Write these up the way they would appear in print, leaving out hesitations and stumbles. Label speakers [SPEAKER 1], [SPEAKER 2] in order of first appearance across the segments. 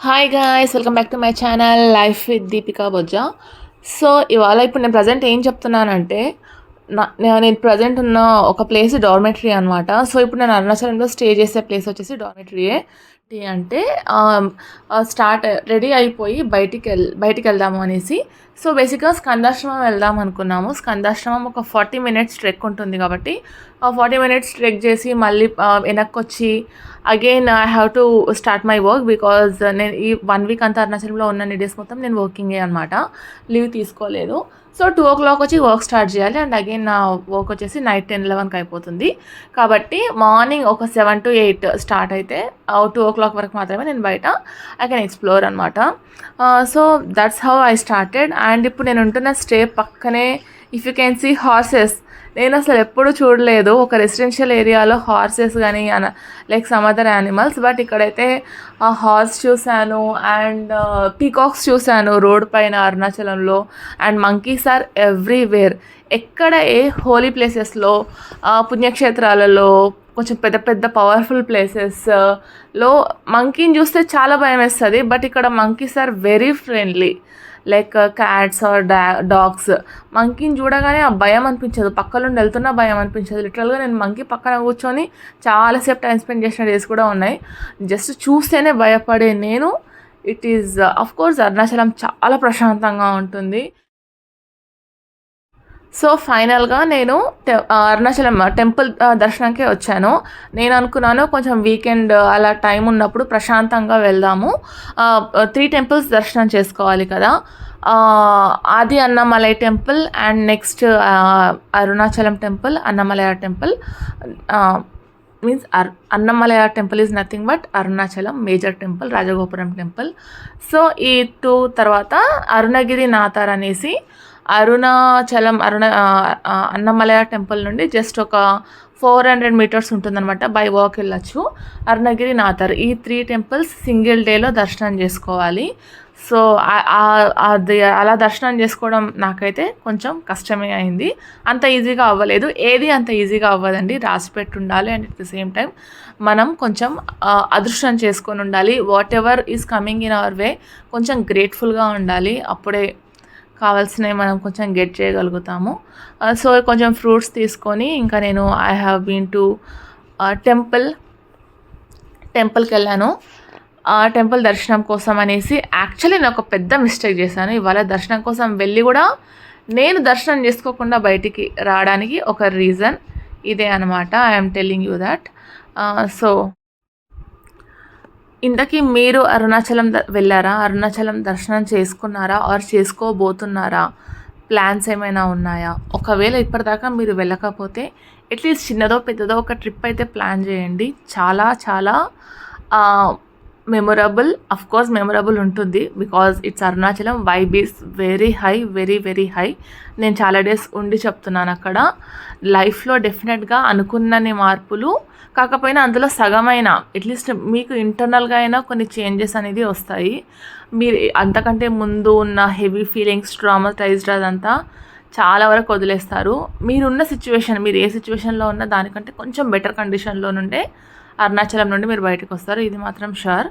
[SPEAKER 1] Hi guys, welcome back to my channel life with Deepika Bojja. So ఇవాళ ఇప్పుడు నేను present ఏం చెప్తున్నానంటే, నేను ప్రజెంట్ ఉన్న ఒక ప్లేస్ డార్మెటరీ అనమాట. సో ఇప్పుడు నేను అరుణాచలంలో స్టే చేసే ప్లేస్ వచ్చేసి డార్మెటరీయే. అంటే స్టార్ట్ రెడీ అయిపోయి బయటికి వెళ్దాము అనేసి. సో బేసిక్గా స్కందాశ్రమం వెళ్దాం అనుకున్నాము. స్కందాశ్రమం ఒక 40 మినిట్స్ ట్రెక్ ఉంటుంది కాబట్టి 40 మినిట్స్ ట్రెక్ చేసి మళ్ళీ వెనక్కి వచ్చి again I have to start my work. Because నేను ఈ 1 వీక్ అంతా అరుణాచలంలో ఉన్న డేస్ మొత్తం నేను వర్కింగే అనమాట, లీవ్ తీసుకోలేదు. సో 2 o'clock వచ్చి వర్క్ స్టార్ట్ చేయాలి. అండ్ అగైన్ నా వర్క్ వచ్చేసి నైట్ 10-11కి అయిపోతుంది. కాబట్టి మార్నింగ్ ఒక 7 to 8 స్టార్ట్ అయితే 2 o'clock వరకు మాత్రమే నేను బయట ఐ కెన్ ఎక్స్ప్లోర్ అనమాట. So that's how I started. And ఇప్పుడు నేను ఉంటున్న స్టే పక్కనే if you can see horses. నేను అసలు ఎప్పుడు చూడలేదు ఒక రెసిడెన్షియల్ ఏరియాలో హార్సెస్ కానీ like some other animals. But ఇక్కడైతే హార్స్ చూశాను అండ్ పీకాక్స్ చూశాను రోడ్ పైన అరుణాచలంలో. And monkeys are everywhere. ఎక్కడ ఏ హోలీ ప్లేసెస్లో, పుణ్యక్షేత్రాలలో, కొంచెం పెద్ద పెద్ద పవర్ఫుల్ ప్లేసెస్లో మంకీని చూస్తే చాలా భయం వేస్తుంది. బట్ ఇక్కడ monkeys are very friendly, like cats or dogs. మంకీని చూడగానే ఆ భయం అనిపించదు, పక్కనుండి వెళ్తున్నా భయం అనిపించదు. లిటరల్గా నేను మంకీ పక్కన కూర్చొని చాలాసేపు టైం స్పెండ్ చేసిన డేస్ కూడా ఉన్నాయి. జస్ట్ చూస్తేనే భయపడే నేను. It is of course Arunachalam చాలా ప్రశాంతంగా ఉంటుంది. సో ఫైనల్గా నేను అరుణాచలం టెంపుల్ దర్శనంకే వచ్చాను. నేను అనుకున్నాను కొంచెం వీకెండ్ అలా టైం ఉన్నప్పుడు ప్రశాంతంగా వెళ్దాము, 3 temples దర్శనం చేసుకోవాలి కదా. Adi Annamalai temple and next Arunachalam temple, Annamalaiya temple. Means Annamalaiya temple is nothing but Arunachalam major temple, Rajagopuram temple. So ఈ 2 తర్వాత అరుణగిరి నాథర్ అనేసి అరుణాచలం అన్నమలయ టెంపుల్ నుండి జస్ట్ ఒక 400 meters ఉంటుందన్నమాట. బై వాక్ వెళ్ళచ్చు. అరుణగిరి నాథర్, ఈ 3 temples సింగిల్ డేలో దర్శనం చేసుకోవాలి. సో అది అలా దర్శనం చేసుకోవడం నాకైతే కొంచెం కష్టమే అయింది. అంత ఈజీగా అవ్వలేదు. ఏది అంత ఈజీగా అవ్వదండి, రాసి పెట్టి ఉండాలి. And at the same time మనం కొంచెం అదృష్టం చేసుకొని ఉండాలి. What ever is coming in our way కొంచెం గ్రేట్ఫుల్గా ఉండాలి. అప్పుడే కావాల్సినవి మనం కొంచెం గెట్ చేయగలుగుతాము. సో కొంచెం ఫ్రూట్స్ తీసుకొని ఇంకా నేను ఐ హ్యావ్ బీన్ టు టెంపుల్కి వెళ్ళాను. టెంపుల్ దర్శనం కోసం అనేసి. యాక్చువల్లీ నేను ఒక పెద్ద మిస్టేక్ చేశాను. ఇవాళ దర్శనం కోసం వెళ్ళి కూడా నేను దర్శనం చేసుకోకుండా బయటికి రావడానికి ఒక రీజన్ ఇదే అనమాట. I'm telling you that. So ఇంతకీ మీరు అరుణాచలం వెళ్ళారా? అరుణాచలం దర్శనం చేసుకున్నారా ఆర్ చేసుకోబోతున్నారా? ప్లాన్స్ ఏమైనా ఉన్నాయా? ఒకవేళ ఇప్పటిదాకా మీరు వెళ్ళకపోతే అట్లీస్ట్ చిన్నదో పెద్దదో ఒక ట్రిప్ అయితే ప్లాన్ చేయండి. చాలా చాలా మెమొరబుల్. అఫ్కోర్స్ మెమొరబుల్ ఉంటుంది because it's Arunachalam. Vibe is very high, very very high. నేను చాలా డేస్ ఉండి చెప్తున్నాను అక్కడ. లైఫ్లో డెఫినెట్గా అనుకున్నన్ని మార్పులు కాకపోయినా అందులో సగమైన అట్లీస్ట్ మీకు ఇంటర్నల్గా అయినా కొన్ని చేంజెస్ అనేది వస్తాయి. మీరు అంతకంటే ముందు ఉన్న హెవీ ఫీలింగ్స్, ట్రామటైజ్డ్ అదంతా చాలా వరకు వదిలేస్తారు. మీరున్న సిచ్యువేషన్, మీరు ఏ సిచ్యువేషన్లో ఉన్నా దానికంటే కొంచెం బెటర్ కండిషన్లో నుండే అరుణాచలం నుండి మీరు బయటకు వస్తారు. ఇది మాత్రం షూర్.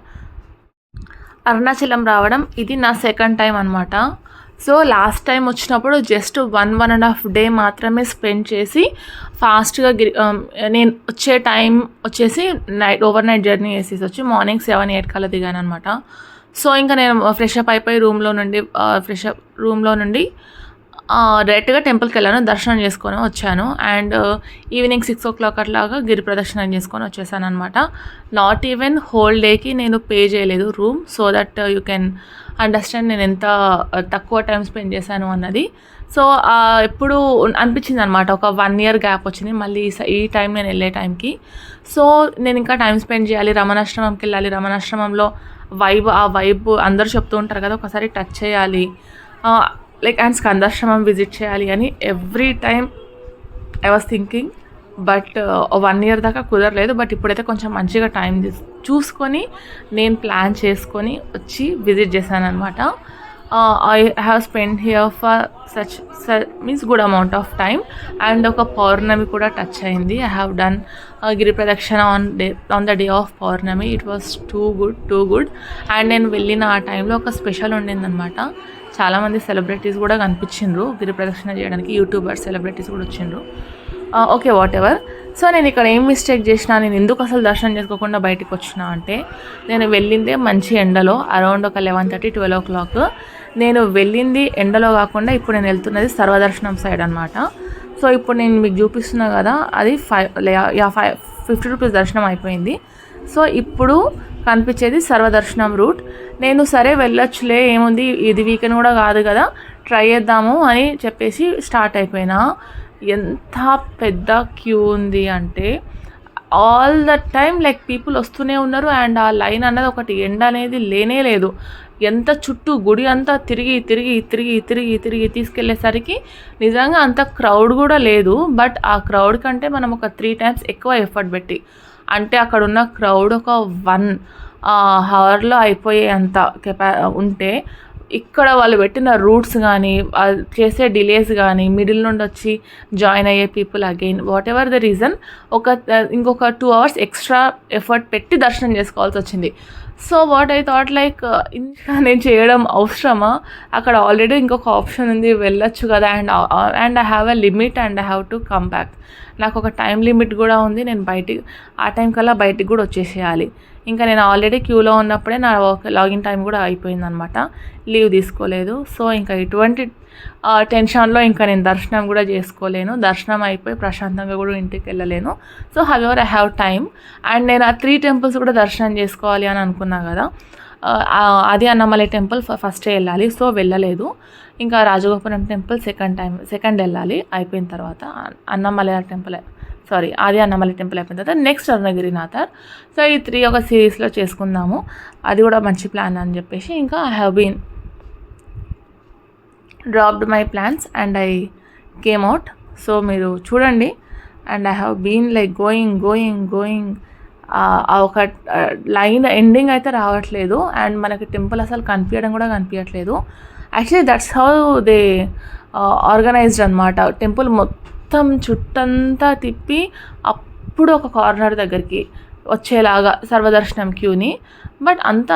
[SPEAKER 1] అరుణాచలం రావడం ఇది నా 2nd time అనమాట. సో లాస్ట్ టైం వచ్చినప్పుడు జస్ట్ 1.5 day మాత్రమే స్పెండ్ చేసి ఫాస్ట్గా నేను వచ్చే టైం వచ్చేసి ఓవర్నైట్ జర్నీ వేసేసి వచ్చి మార్నింగ్ 7-8 కల్లా దిగాను అనమాట. సో ఇంకా నేను ఫ్రెషప్ అయిపోయి రూమ్లో నుండి డైరెక్ట్గా టెంపుల్కి వెళ్ళాను, దర్శనం చేసుకొని వచ్చాను. అండ్ ఈవినింగ్ 6 o'clock అట్లాగా గిరి ప్రదక్షిణం చేసుకొని వచ్చేసాను అనమాట. నాట్ ఈవెన్ హోల్ డేకి నేను పే చేయలేదు room, so that you can understand నేను ఎంత తక్కువ టైం స్పెండ్ చేశాను అన్నది. సో ఎప్పుడు అనిపించింది అనమాట, ఒక 1 year గ్యాప్ వచ్చింది మళ్ళీ ఈ టైం నేను వెళ్ళే టైంకి. సో నేను ఇంకా టైం స్పెండ్ చేయాలి, రమణాశ్రమంకి వెళ్ళాలి. రమణాశ్రమంలో ఆ వైబ్ అందరూ చెప్తూ ఉంటారు కదా, ఒకసారి టచ్ చేయాలి లైక్. అండ్ స్కందాశ్రమం విజిట్ చేయాలి అని every time I was thinking. But 1 year దాకా కుదరలేదు. బట్ ఇప్పుడైతే కొంచెం మంచిగా టైం చూసుకొని నేను ప్లాన్ చేసుకొని వచ్చి విజిట్ చేశాను అనమాట. I have spend here for such means good amount of time. And ఒక పౌర్ణమి కూడా టచ్ అయింది. I have done Giri Pradakshina on the day of Pournami. It was too good. And నేను వెళ్ళిన ఆ టైంలో ఒక స్పెషల్ ఉండిందనమాట. చాలామంది సెలబ్రిటీస్ కూడా కనిపించిండ్రు గిరి ప్రదక్షిణ చేయడానికి, యూట్యూబర్స్ సెలబ్రిటీస్ కూడా వచ్చిండ్రు. Okay, what ever. సో నేను ఇక్కడ ఏం మిస్టేక్ చేసినా, నేను ఎందుకు అసలు దర్శనం చేసుకోకుండా బయటకు వచ్చినా అంటే, నేను వెళ్ళిందే మంచి ఎండలో, అరౌండ్ ఒక 11:30 12 o'clock. నేను వెళ్ళింది ఎండలో కాకుండా ఇప్పుడు నేను వెళ్తున్నది సర్వదర్శనం సైడ్ అనమాట. సో ఇప్పుడు నేను మీకు చూపిస్తున్నా కదా, అది 50 రూపీస్ దర్శనం అయిపోయింది. సో ఇప్పుడు కనిపించేది సర్వదర్శనం రూట్. నేను సరే వెళ్ళొచ్చులే, ఏముంది, ఇది వీకెండ్ కూడా కాదు కదా, ట్రై చేద్దాము అని చెప్పేసి స్టార్ట్ అయిపోయినా. ఎంత పెద్ద క్యూ ఉంది అంటే all the time like people వస్తూనే ఉన్నారు. అండ్ ఆ లైన్ అన్నది ఒకటి ఎండ అనేది లేనే లేదు. ఎంత చుట్టూ గుడి అంతా తిరిగి తిరిగి తిరిగి తిరిగి తిరిగి తీసుకెళ్లేసరికి నిజంగా అంత క్రౌడ్ కూడా లేదు. బట్ ఆ క్రౌడ్ కంటే మనం ఒక 3 times ఎక్కువ ఎఫర్ట్ పెట్టి, అంటే అక్కడ ఉన్న క్రౌడ్ ఒక 1 hourలో అయిపోయే అంత ఉంటే, ఇక్కడ వాళ్ళు పెట్టిన రూట్స్ కానీ, చేసే డిలేస్ కానీ, మిడిల్ నుండి వచ్చి జాయిన్ అయ్యే people again what ever the reason, ఇంకొక 2 hours ఎక్స్ట్రా ఎఫర్ట్ పెట్టి దర్శనం చేసుకోవాల్సి వచ్చింది. So what I thought like, ఇంకా నేను చేయడం అవసరమా, అక్కడ ఆల్రెడీ ఇంకొక ఆప్షన్ ఉంది, వెళ్ళొచ్చు కదా. And I have a limit and I have to come back. నాకు ఒక టైం లిమిట్ కూడా ఉంది, నేను ఆ టైం కల్లా బయటికి కూడా వచ్చేసేయాలి. ఇంకా నేను ఆల్రెడీ క్యూలో ఉన్నప్పుడే నా లాగిన్ టైం కూడా అయిపోయిందనమాట, లీవ్ తీసుకోలేదు. సో ఇంకా ఇటువంటి టెన్షన్లో ఇంకా నేను దర్శనం కూడా చేసుకోలేను, దర్శనం అయిపోయి ప్రశాంతంగా కూడా ఇంటికి వెళ్ళలేను. So however I have time. And నేను ఆ 3 temples కూడా దర్శనం చేసుకోవాలి అని అనుకున్నా కదా. అది అన్నమలై టెంపుల్ ఫస్టే వెళ్ళాలి, సో వెళ్ళలేదు. ఇంకా రాజగోపురం టెంపుల్ సెకండ్ వెళ్ళాలి. అయిపోయిన తర్వాత అన్నమలై టెంపుల్, ఆది అన్నమలై టెంపుల్ అయిపోయిన తర్వాత నెక్స్ట్ అరుణగిరినాథర్. సో ఈ 3 ఒక సిరీస్లో చేసుకుందాము, అది కూడా మంచి ప్లాన్ అని చెప్పేసి ఇంకా I have been dropped my plans and I came out. So మీరు చూడండి. And I have been like going ఒక లైన్ ఎండింగ్ అయితే రావట్లేదు. అండ్ మనకి టెంపుల్ అసలు కనిపించట్లేదు. Actually that's how they organised అనమాట. టెంపుల్ మొత్తం చుట్టంతా తిప్పి అప్పుడు ఒక కార్నర్ దగ్గరికి వచ్చేలాగా సర్వదర్శనం క్యూని. బట్ అంత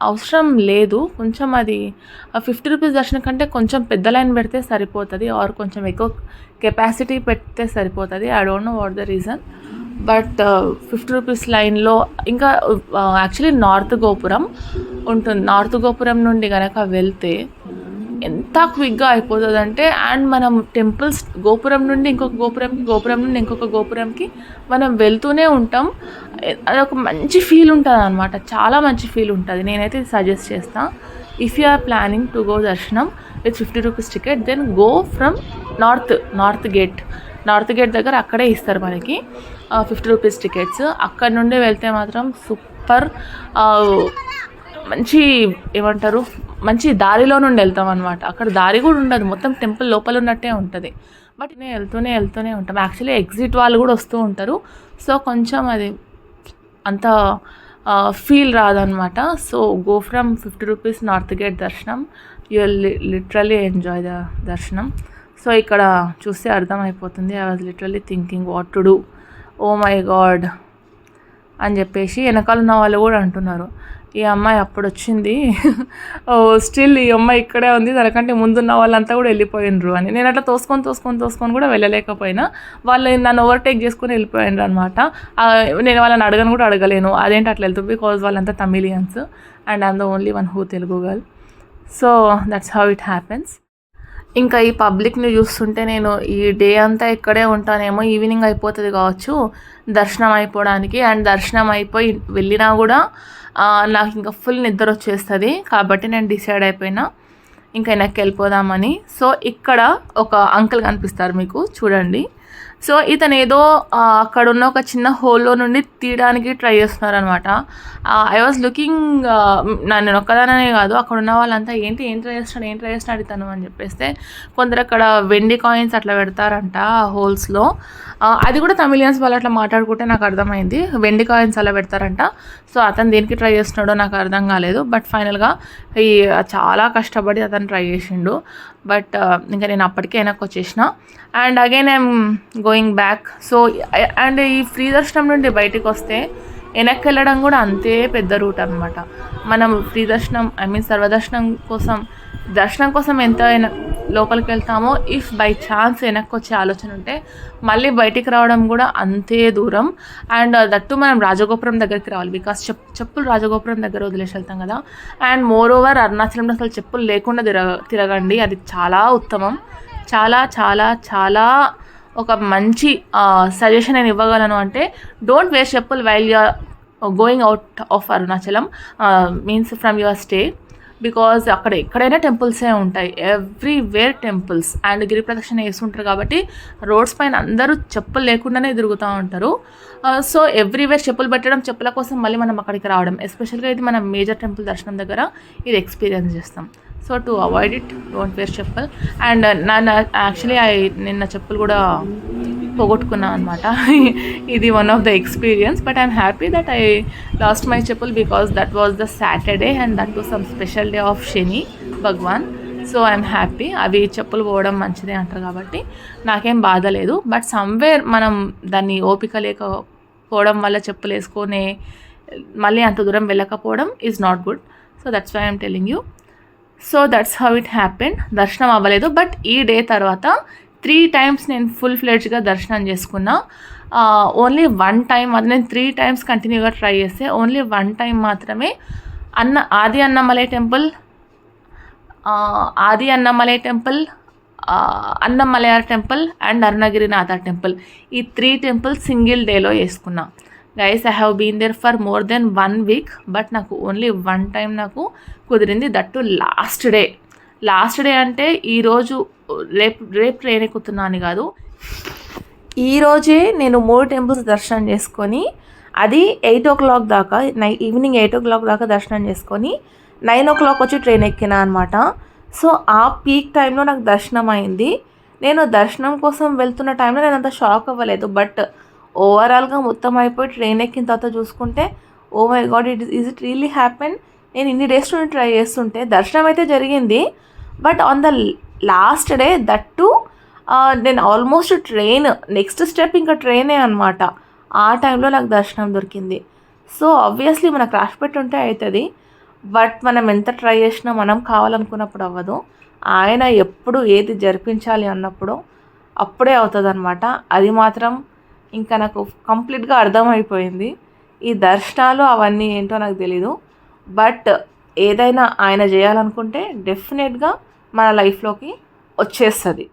[SPEAKER 1] అవసరం లేదు, కొంచెం అది 50 రూపీస్ దర్శనం కంటే కొంచెం పెద్ద లైన్ పెడితే సరిపోతుంది, ఆర్ కొంచెం ఎక్కువ కెపాసిటీ పెడితే సరిపోతుంది. I don't know what the reason. But 50 rupees లైన్లో ఇంకా యాక్చువల్లీ నార్త్ గోపురం ఉంటుంది. నార్త్ గోపురం నుండి కనుక వెళ్తే ఎంత క్విక్గా అయిపోతుంది అంటే, అండ్ మనం టెంపుల్స్ గోపురం నుండి ఇంకొక గోపురం నుండి ఇంకొక గోపురంకి మనం వెళ్తూనే ఉంటాం. అదొక మంచి ఫీల్ ఉంటుంది అనమాట, చాలా మంచి ఫీల్ ఉంటుంది. నేనైతే సజెస్ట్ చేస్తాను, if you are planning to go దర్శనం with 50 rupees ticket, then go from north gate దగ్గర అక్కడే ఇస్తారు మనకి 50 రూపీస్ టికెట్స్. అక్కడ నుండి వెళ్తే మాత్రం సూపర్, మంచి దారిలో నుండి వెళ్తాం అనమాట. అక్కడ దారి కూడా ఉండదు, మొత్తం టెంపుల్ లోపల ఉన్నట్టే ఉంటుంది. బట్ నేను వెళ్తూనే ఉంటాం. యాక్చువల్లీ ఎగ్జిట్ వాళ్ళు కూడా వస్తూ ఉంటారు, సో కొంచెం అది అంత ఫీల్ రాదనమాట. So go from 50 rupees north gate దర్శనం, you will literally enjoy the దర్శనం. సో ఇక్కడ చూస్తే అర్థమైపోతుంది. I was literally thinking what to do, oh my God అని చెప్పేసి. వెనకాల ఉన్న వాళ్ళు కూడా అంటున్నారు, ఈ అమ్మాయి అప్పుడు వచ్చింది, స్టిల్ ఈ అమ్మాయి ఇక్కడే ఉంది, తనకంటే ముందున్న వాళ్ళంతా కూడా వెళ్ళిపోయినరు అని. నేను అట్లా తోసుకొని కూడా వెళ్ళలేకపోయినా, వాళ్ళు నన్ను ఓవర్టేక్ చేసుకొని వెళ్ళిపోయినరు అనమాట. నేను వాళ్ళని అడగలేను అదేంటి అట్లా వెళ్తుంది, బికాజ్ వాళ్ళంతా Tamilians and I'm the only one who Telugu girl. So that's how it happens. ఇంకా ఈ పబ్లిక్ని చూస్తుంటే నేను ఈ డే అంతా ఇక్కడే ఉంటానేమో, ఈవినింగ్ అయిపోతుంది కావచ్చు దర్శనం అయిపోవడానికి. అండ్ దర్శనం అయిపోయి వెళ్ళినా కూడా నాకు ఇంకా ఫుల్ నిద్ర వచ్చేస్తుంది. కాబట్టి నేను డిసైడ్ అయిపోయినా ఇంకా వెనక్కి వెళ్ళిపోదామని. సో ఇక్కడ ఒక అంకుల్ కనిపిస్తారు మీకు, చూడండి. సో ఇతను ఏదో అక్కడ ఉన్న ఒక చిన్న హోల్లో నుండి తీయడానికి ట్రై చేస్తున్నారనమాట. ఐ వాజ్ లుకింగ్, నేను ఒక్కదాననే కాదు అక్కడ ఉన్న వాళ్ళంతా ఏం ట్రై చేస్తున్నాడు ఇతను అని చెప్పేస్తే, కొందరు అక్కడ వెండి కాయిన్స్ అట్లా పెడతారంట హోల్స్లో. అది కూడా తమిళియన్స్ వాళ్ళు అట్లా మాట్లాడుకుంటే నాకు అర్థమైంది, వెండి కాయిన్స్ అలా పెడతారంట. సో అతను దేనికి ట్రై చేస్తున్నాడో నాకు అర్థం కాలేదు. బట్ ఫైనల్గా చాలా కష్టపడి అతను ట్రై చేసిండు. బట్ ఇంకా నేను అప్పటికే వెనక్కి వచ్చేసిన. And again I'm going back. So and ఈ ఫ్రీ దర్శనం నుండి బయటికి వస్తే వెనక్కి వెళ్ళడం కూడా అంతే పెద్ద రూట్ అనమాట. మనం ఫ్రీ దర్శనం దర్శనం కోసం ఎంత లోపలికి వెళ్తామో, ఇఫ్ బై ఛాన్స్ వెనక్కి వచ్చే ఆలోచన ఉంటే మళ్ళీ బయటికి రావడం కూడా అంతే దూరం. అండ్ దట్టు మనం రాజగోపురం దగ్గరికి రావాలి, బికాస్ చెప్పులు రాజగోపురం దగ్గర వదిలేసి వెళ్తాం కదా. అండ్ మోర్ ఓవర్ అరుణాచలంలో అసలు చెప్పులు లేకుండా తిరగండి, అది చాలా ఉత్తమం. చాలా చాలా చాలా ఒక మంచి సజెషన్ నేను ఇవ్వగలను అంటే, don't wear cheppulu while you are going out of Arunachalam, means from your stay. Because అక్కడ ఎక్కడైనా టెంపుల్సే ఉంటాయి, ఎవ్రీవేర్ టెంపుల్స్. అండ్ గిరి ప్రదక్షిణ వేస్తుంటారు కాబట్టి రోడ్స్ పైన అందరూ చెప్పులు లేకుండానే తిరుగుతూ ఉంటారు. సో ఎవ్రీవేర్ చెప్పులు పెట్టడం, చెప్పుల కోసం మళ్ళీ మనం అక్కడికి రావడం, ఎస్పెషల్గా ఇది మనం మేజర్ టెంపుల్ దర్శనం దగ్గర ఇది ఎక్స్పీరియన్స్ చేస్తాం. So to avoid it, don't wear cheppul. And actually నిన్న చెప్పులు కూడా పోగొట్టుకున్నాను అనమాట. ఇది one of the experience. But I'm happy that I lost my cheppul because that was the Saturday and that to some special day of Shani Bhagavan. So I'm happy. అవి చెప్పులు పోవడం మంచిదే అంటారు కాబట్టి నాకేం బాధ లేదు. బట్ సమ్వేర్ మనం దాన్ని ఓపిక లేకపోవడం వల్ల చెప్పులు వేసుకొని మళ్ళీ అంత దూరం వెళ్ళకపోవడం is not good. So that's why I'm telling you. So that's how it happened. దర్శనం అవ్వలేదు, బట్ ఈ డే తర్వాత 3 times నేను ఫుల్ ఫ్లెడ్జ్గా దర్శనం చేసుకున్నా. ఓన్లీ 1 time, అది నేను 3 times కంటిన్యూగా ట్రై చేస్తే ఓన్లీ 1 time మాత్రమే Adi Annamalai temple, Annamalaiyar temple and Arunagirinatha temple, ఈ 3 temples సింగిల్ డేలో వేసుకున్నా. Guys, I have been there for more than 1 week, but నాకు ఓన్లీ 1 time నాకు కుదిరింది. దట్టు లాస్ట్ డే అంటే ఈరోజు రేపు ట్రైన్ ఎక్కుతున్నాను కాదు, ఈరోజే నేను 3 temples దర్శనం చేసుకొని, అది 8 o'clock దాకా, ఈవినింగ్ 8 o'clock దాకా దర్శనం చేసుకొని 9 o'clock వచ్చి ట్రైన్ ఎక్కినా అనమాట. సో ఆ పీక్ టైంలో నాకు దర్శనం అయింది. నేను దర్శనం కోసం వెళ్తున్న టైంలో నేను అంత షాక్ అవ్వలేదు, బట్ ఓవరాల్గా మొత్తం అయిపోయి ట్రైన్ ఎక్కిన తర్వాత చూసుకుంటే, oh my god, is it really happen. నేను ఇన్ని డేస్ నుండి ట్రై చేస్తుంటే దర్శనం అయితే జరిగింది, but on the last day that నేను ఆల్మోస్ట్ నెక్స్ట్ స్టెప్ ఇంకా ట్రైనే అనమాట. ఆ టైంలో నాకు దర్శనం దొరికింది. సో ఆబ్వియస్లీ మనకు రాసి పెట్టి ఉంటే అవుతుంది, బట్ మనం ఎంత ట్రై చేసినా మనం కావాలనుకున్నప్పుడు అవ్వదు. ఆయన ఎప్పుడు ఏది జరిపించాలి అన్నప్పుడు అప్పుడే అవుతుంది అనమాట. అది మాత్రం ఇంకా నాకు కంప్లీట్గా అర్థమైపోయింది. ఈ దర్శనాలు అవన్నీ ఏంటో నాకు తెలీదు, బట్ ఏదైనా ఆయన చేయాలనుకుంటే డెఫినెట్గా మన లైఫ్లోకి వచ్చేస్తుంది.